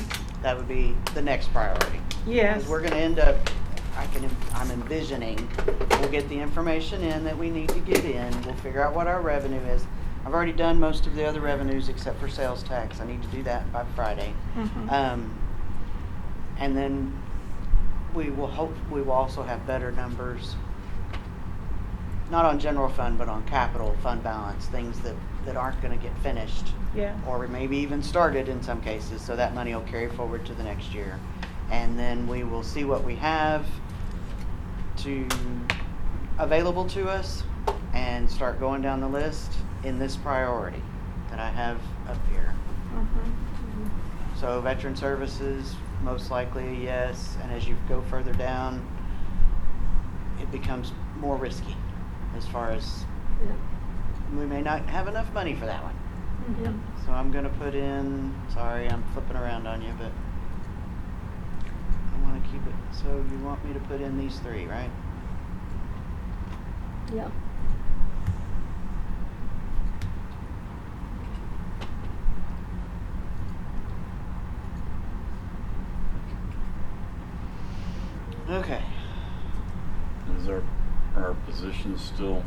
That would be the next priority. Yes. Because we're gonna end up, I'm envisioning, we'll get the information in that we need to get in, we'll figure out what our revenue is. I've already done most of the other revenues except for sales tax, I need to do that by Friday. Mhm. And then we will also have better numbers, not on general fund, but on capital fund balance, things that aren't gonna get finished. Yeah. Or maybe even started in some cases, so that money will carry forward to the next year. And then we will see what we have available to us and start going down the list in this priority that I have up here. Mhm. So veteran services, most likely a yes, and as you go further down, it becomes more risky as far as Yeah. we may not have enough money for that one. Yeah. So I'm gonna put in, sorry, I'm flipping around on you, but I wanna keep it, so you want me to put in these three, right? Yeah. Okay. Are our positions still?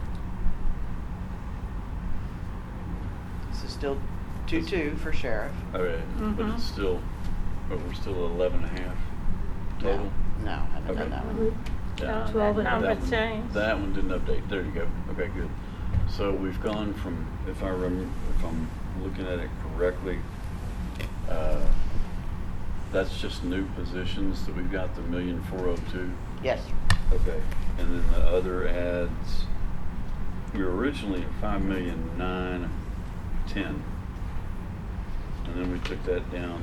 This is still 2-2 for sheriff. Okay, but Mhm. it's still, but we're still at 11.5 total? No, I haven't Okay. done that one. Yeah. No, 12 that and number That one- changed. That one didn't update. There you go. Okay, good. So we've gone from, if I'm looking at it correctly, that's just new positions that we've got, the 1,402,000. Yes, Okay, and then the other ads, we were originally at 5,910,000, and then we took that down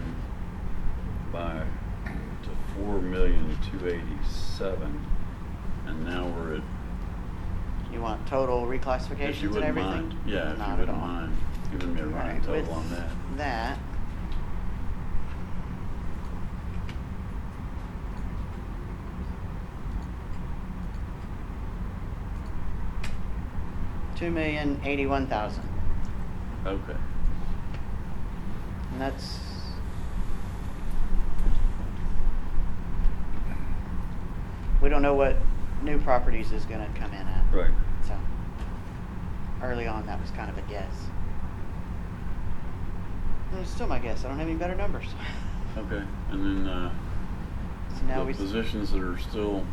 to 4,287,000, and now we're at. you want total If you reclassifications and wouldn't everything? mind, yeah, if Not you at wouldn't all. mind giving me a running Alright, total with on that. That. $2,081,000, Okay. and that's. We don't know what new properties is gonna come in at. Right. So, early on, that was kind of a guess. It's still my guess. I don't have any better numbers. Okay, and then, So now the we. positions that are still,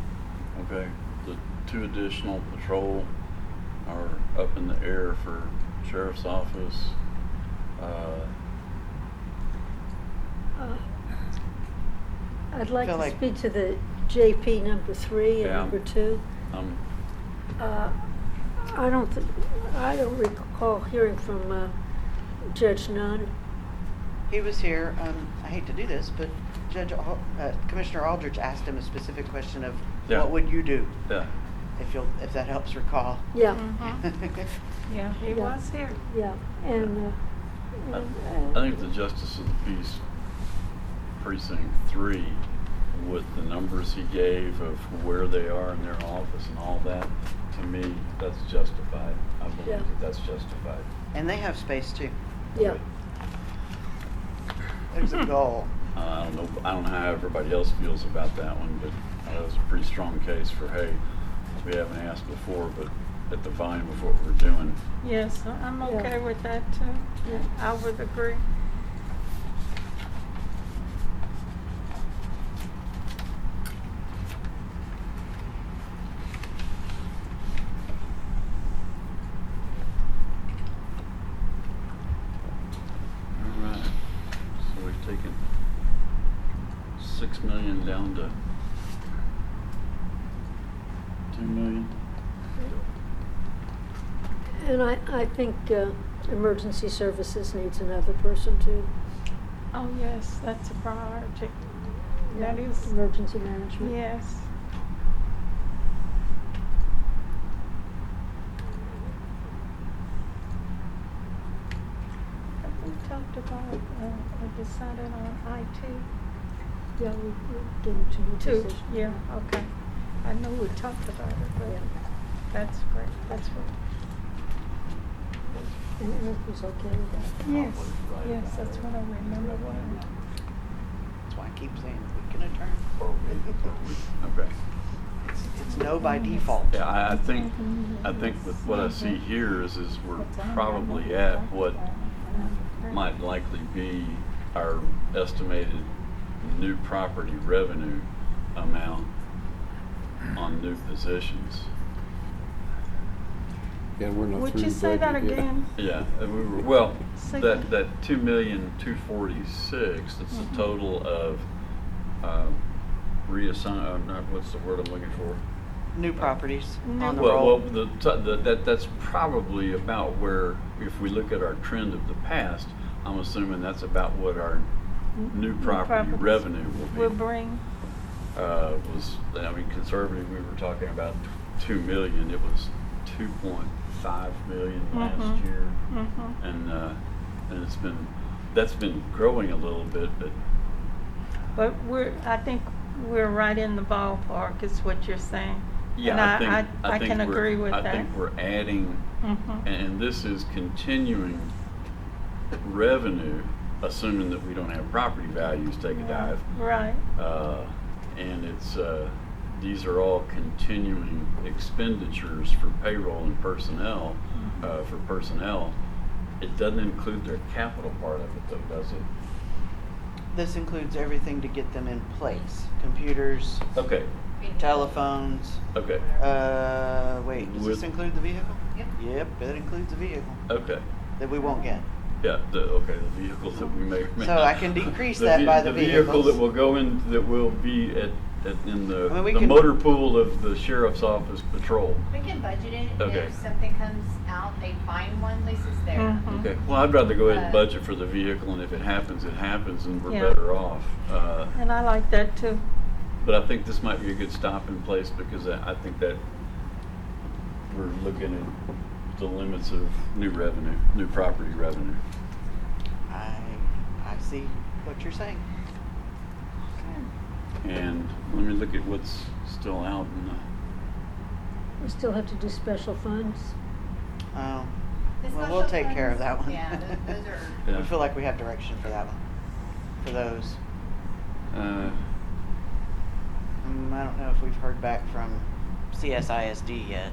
okay, the 2 additional patrol are up in the air for sheriff's office. I'd like Feel to like- speak to the JP number 3 and Yeah. number 2. Um, I don't recall hearing from Judge Nunn. He was here. I hate to do this, but Commissioner Aldrich asked him a specific question of Yeah. what would you do yeah, if that helps recall. Yeah, Yeah, he Yeah. was here. yeah, and, I think the justice of the peace precinct 3, with the numbers he gave of where they are in their office and all that, to me, that's justified. I believe Yeah. that that's justified. And they have space too. yeah. There's a goal. I don't know how everybody else feels about that one, but that was a pretty strong case for, hey, we haven't asked before, but at the volume of what we're doing, Yes, I'm okay Yeah. with that too. Yeah. I would agree. all right. So we've taken 6 million down to 2 million. And I think emergency services needs another person too. Oh, yes, that's a priority. That is, Emergency management. yes. We talked about, we decided on IT. Yeah, we do two new Two, positions. yeah, okay. I know we talked about it, but Yeah. that's great, that's great. And Eric was okay with that. Yes, yes, that's what I remember when. That's why I keep saying we can adjourn. Okay. It's no by default. Yeah, I think with what I see here is we're probably at what might likely be our estimated new property revenue amount on new positions. Yeah, we're not Would through you the say that budget yet. again? Yeah, and we were, well, Say that that. 2,246,000, that's the total of, reassign, not, what's the word I'm looking for? New properties on the Well, roll. that's probably about where, if we look at our trend of the past, I'm assuming that's about what our new property properties revenue will We'll be. bring, Conservative, we were talking about 2 million, it was 2.5 million last Mhm. year. mhm. And that's been growing a little bit, but But I think we're right in the ballpark, is what you're saying. yeah, And I think can we're- agree with that. I think we're adding, Mhm. and this is continuing revenue, assuming that we don't have property values take a dive. Right, And these are all continuing expenditures for payroll and personnel, for personnel. It doesn't include their capital part of it though, does it? This includes everything to get them in place. Computers, Okay, telephones. okay, Wait, does With- this include the vehicle? Yep. Yep, that includes the vehicle okay. that we won't get. Yeah, the vehicles that we may. So I can decrease that by the vehicle vehicles. that will go in, that will be in the I mean, we the can- motor pool of the sheriff's office patrol. We can budget it, Okay. if something comes out, they find one, at least it's there. Mhm. Okay, well, I'd rather go ahead and budget for the vehicle, and if it happens, it happens, and we're Yeah. better off. and I like that too. But I think this might be a good stopping place, because I think that we're looking at the limits of new revenue, new property revenue. I see what you're saying. And let me look at what's still out in the. We still have to do special funds. Oh, The well, we'll special take care of funds, that one. Yeah, those are, Yeah. I feel like we have direction for that one, for those. I don't know if we've heard back from CSISD yet.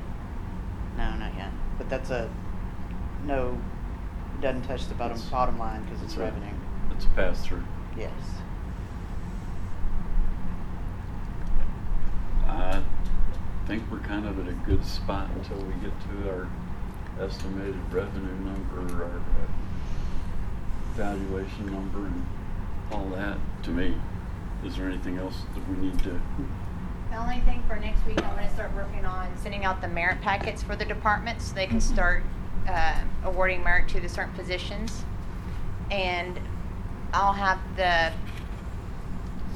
No, not yet. But that's a no It doesn't touch the It's- bottom line because it's a- revenue. It's a pass-through. Yes. I think we're kind of at a good spot until we get to our estimated revenue number, our valuation number and all that, to me. Is there anything else that we need to? The only thing for next week, I'm gonna start working on sending out the merit packets for the departments so they can start awarding merit to the certain positions. And I'll have the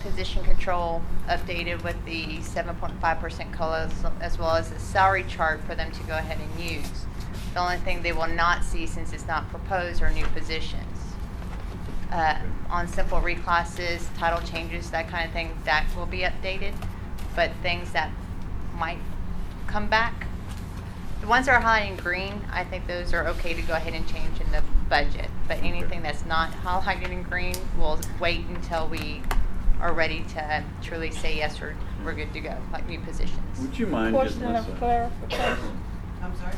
position control updated with the 7.5% COLA as well as the salary chart for them to go ahead and use. The only thing they will not see, since it's not proposed, are new positions. On simple reclasses, title changes, that kind of thing, that will be updated. But things that might come back, the ones that are highlighted in green, I think those are okay to go ahead and change in the budget. But anything that's not highlighted in green, we'll wait until we are ready to truly say yes or we're good to go, like new positions. Would you mind getting Question us of clarification. I'm sorry?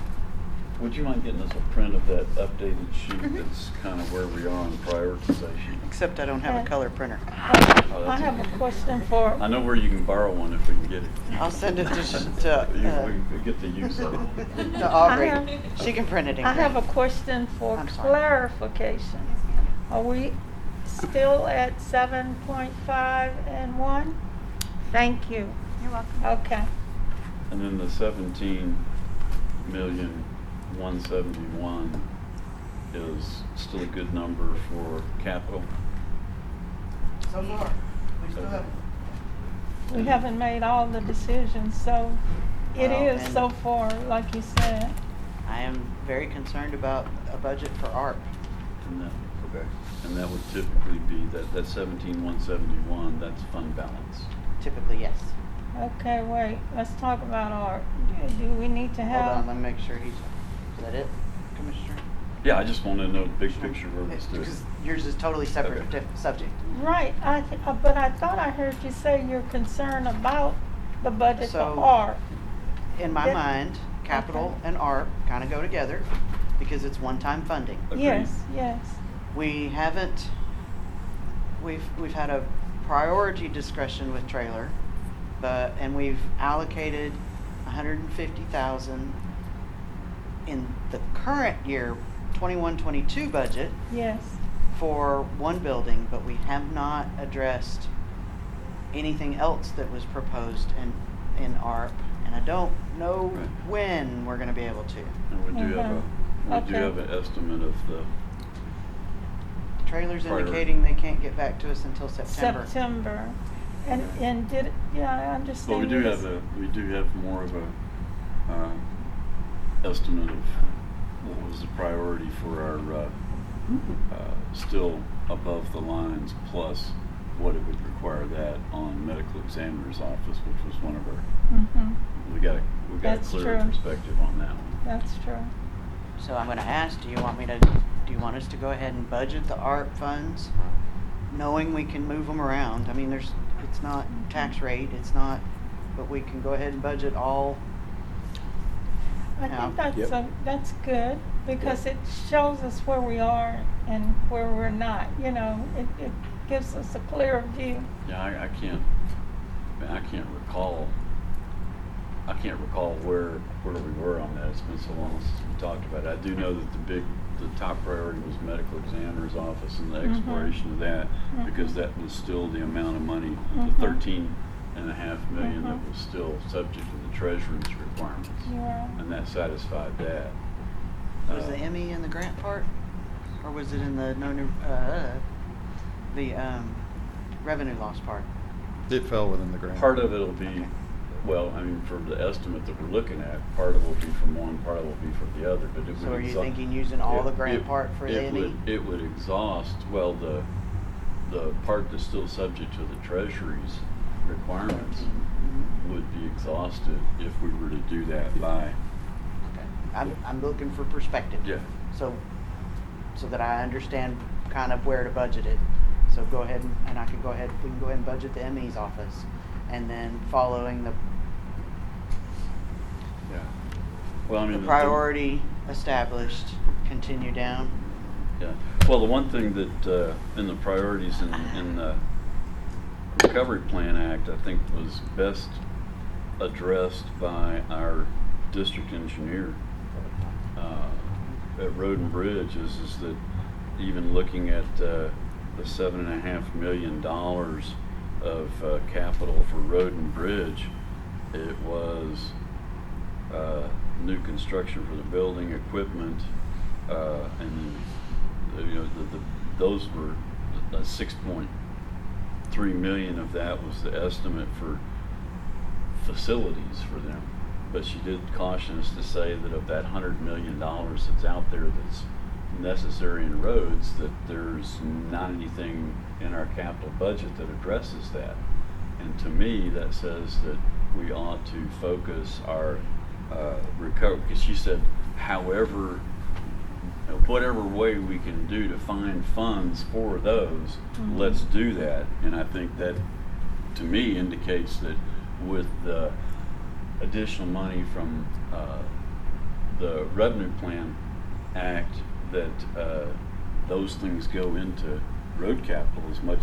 would you mind getting us a print of that updated sheet Mhm. that's kind of where we are on prioritization? Except I don't have a color printer. Oh, I that's have okay. a question for, I know where you can borrow one if we can get it. I'll send it to We get the use of it. to Aubrey. I have- She can print it in I have a green. question for I'm sorry. clarification. Are we still at 7.5 and 1? Thank you. You're welcome. Okay. And then the 17,171,000 is still a good number for capital. So far, we still have. We haven't made all the decisions, so it Well, is and- so far, like you said. I am very concerned about a budget for ARP. And that, and that would typically be, that 17,171, that's fund balance. Typically, yes. Okay, wait, let's talk about art. Do we need to Hold on, have? let me make sure he's, is that it, Commissioner? Yeah, I just want to know the big picture where we stood. Because yours is totally separate Okay. subject. Right, but I thought I heard you say you're concerned about the budget for So- art. In my Yeah. mind, capital and ARP kind of go together because it's one-time funding. Agreed. Yes, yes. We haven't, we've had a priority discussion with trailer, and we've allocated 150,000 in the current year, 21-22 budget Yes. for one building, but we have not addressed anything else that was proposed in ARP, and I don't know Right. when we're gonna be able to. And we do have Okay. an estimate of the, Trailer's Priority. indicating they can't get back to us until September. September. And did, yeah, I understand. well, we do have more of a estimate of what was the priority for our still above the lines, plus what it would require that on medical examiner's office, which was one of our, Mhm. we got a That's clear true. perspective on that one. That's true. So I'm gonna ask, do you want us to go ahead and budget the ARP funds, knowing we can move them around? I mean, it's not tax rate, it's not, but we can go ahead and budget all. I Yeah. think Yep. that's good because it shows us where we are and where we're not, you know, it gives us a clearer view. Yeah, I can't recall where we were on that. It's been so long since we talked about it. I do know that the top priority was medical examiner's office and the Mhm. exploration of that, Mhm. because that was still the amount of money, Mhm. the 13.5 million that Mhm. was still subject to the treasury's requirements. Yeah. And that satisfied that. Was the ME in the grant part? Or was it in the revenue loss part? It fell within the grant. Part of it'll be, Okay. well, I mean, for the estimate that we're looking at, part of it will be from one, part of it will be from the other, but it would So are you exhaust- thinking using all the it- grant it- part for the it would- ME? It would exhaust, well, the part that's still subject to the treasury's requirements would be exhausted if we were to do that by, I'm looking for perspective. yeah. So that I understand kind of where to budget it. So go ahead and we can go ahead and budget the ME's office. And then following Yeah. Well, I mean. the priority established, continue down. Yeah. Well, the one thing that, in the priorities in the Recovery Plan Act, I think was best addressed by our district engineer at Road and Bridge is that even looking at the $7.5 million of capital for Road and Bridge, it was new construction for the building equipment, and those were 6.3 million of that was the estimate for facilities for them. But she did caution us to say that of that $100 million that's out there that's necessary in roads, that there's not anything in our capital budget that addresses that. And to me, that says that we ought to focus our recovery, because she said, however, whatever way we can do to find funds for those, let's do that. And I think that, to me, indicates that with the additional money from the Revenue Plan Act, that those things go into road capital as much